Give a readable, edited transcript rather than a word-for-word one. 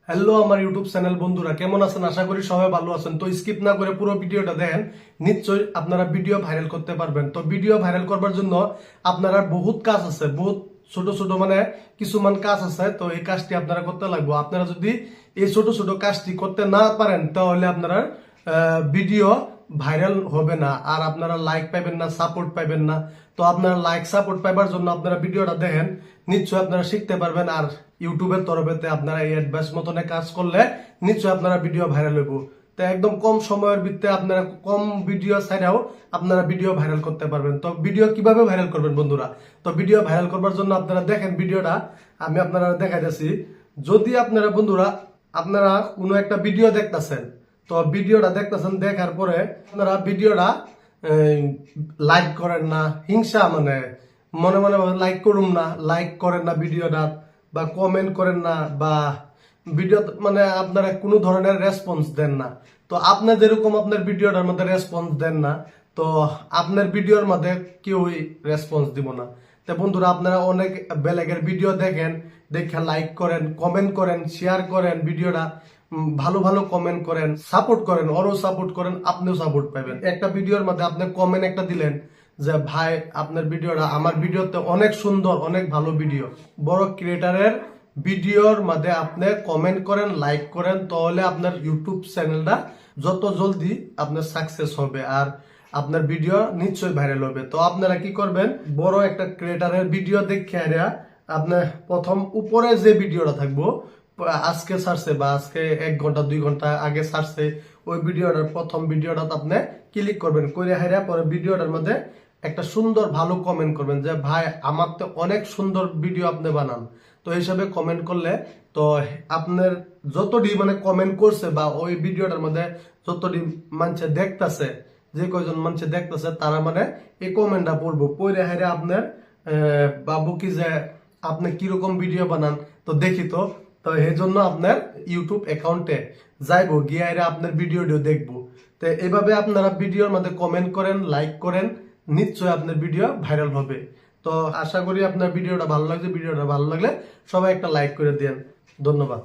Hello আমার YouTube channel বন্ধুরা, কেমন আছেন? আশা করি সবাই ভালো আছেন। তো স্কিপ না করে পুরো ভিডিওটা দেখেন, নিশ্চয়ই আপনারা ভিডিও ভাইরাল করতে পারবেন। তো ভিডিও ভাইরাল করবার জন্য আপনারা বহুত কাজ আছে, বহুত ছোট ছোট কিছুমান কাজ আছে। তো এই কাজটি আপনারা করতে লাগবে। আপনারা যদি এই ছোট ছোট কাজটি করতে না পারেন তাহলে আপনারা ভিডিও ভাইরাল হবে না, আর আপনারা লাইক পাইবেন না, সাপোর্ট পাইবেন না। তো আপনারা লাইক সাপোর্ট পাইবার জন্য আপনারা ভিডিওটা দেখেন, নিশ্চয়ই আপনারা শিখতে পারবেন। আর ইউটিউবের তরফেতে আপনারা এই অ্যাডভাইস মতনে কাজ করলে নিশ্চয়ই আপনারা ভিডিও ভাইরাল হইব। তো একদম কম সময়ের ভিতরে আপনারা কম ভিডিও ছাড়াও আপনারা ভিডিও ভাইরাল করতে পারবেন। তো ভিডিও কিভাবে ভাইরাল করবেন বন্ধুরা? তো ভিডিও ভাইরাল করবার জন্য আপনারা দেখেন ভিডিওটা আমি আপনারা দেখাইতেছি। যদি আপনারা বন্ধুরা আপনারা কোনো একটা ভিডিও দেখতেছেন, তো ভিডিওটা দেখতেছেন, দেখার পরে আপনারা ভিডিওটা লাইক করেন না, হিংসা মনে মনে লাইক করুন না, লাইক করেন না ভিডিওটা, বা কমেন্ট করেন না, বা ভিডিও আপনারা কোনো ধরনের রেসপন্স দেন না। তো আপনি যেরকম আপনার ভিডিওটার মধ্যে রেসপন্স দেন না, তো আপনার ভিডিওর মধ্যে কেউই রেসপন্স দিব না। তো বন্ধুরা আপনারা অনেক বেলেগের ভিডিও দেখেন, দেখে লাইক করেন, কমেন্ট করেন, শেয়ার করেন ভিডিওটা, ভালো ভালো কমেন্ট করেন, সাপোর্ট করেন, ওরও সাপোর্ট করেন, আপনিও সাপোর্ট পাবেন। একটা ভিডিওর মধ্যে আপনি কমেন্ট একটা দিলেন যে ভাই আপনার ভিডিওটা আমার ভিডিওতে অনেক সুন্দর, অনেক ভালো ভিডিও। বড় ক্রিয়েটারের ভিডিওর মধ্যে আপনি কমেন্ট করেন, লাইক করেন, তাহলে আপনার ইউটিউব চ্যানেলটা যত জলদি আপনার সাকসেস হবে আর আপনার ভিডিও নিশ্চয়ই ভাইরাল হবে। তো আপনারা কি করবেন, বড় একটা ক্রিয়েটারের ভিডিও দেখে আপনার প্রথম উপরে যে ভিডিওটা থাকবো, আজকে ছাড়ছে বা আজকে 1 ঘন্টা 2 ঘন্টা আগে ছাড়ছে, ওই ভিডিওটার প্রথম ভিডিওটা আপনি ক্লিক করবেন, করে হাইরা পরে ভিডিওটার মধ্যে একটা সুন্দর ভালো কমেন্ট করবেন যে ভাই আমার তো অনেক সুন্দর ভিডিও আপনি বানান। তো হিসাবে কমেন্ট করলে তো আপনার যতটি কমেন্ট করছে বা ওই ভিডিওটার মধ্যে যতটি মানুষ দেখতেছে, যে কয়জন মানুষ দেখতেছে তারা এই কমেন্টটা পড়বো, পড়ে হাইরা আপনার বাবু কি যে আপনি কিরকম ভিডিও বানান, তো দেখি তো। তো এই জন্য আপনার ইউটিউব অ্যাকাউন্টে যাইবো, গিয়ে আপনার ভিডিওটিও দেখবো। তো এইভাবে আপনারা ভিডিওর মধ্যে কমেন্ট করেন, লাইক করেন, নিশ্চয়ই আপনার ভিডিও ভাইরাল হবে। তো আশা করি আপনার ভিডিওটা ভালো লাগছে। ভিডিওটা ভালো লাগলে সবাই একটা লাইক করে দেন। ধন্যবাদ।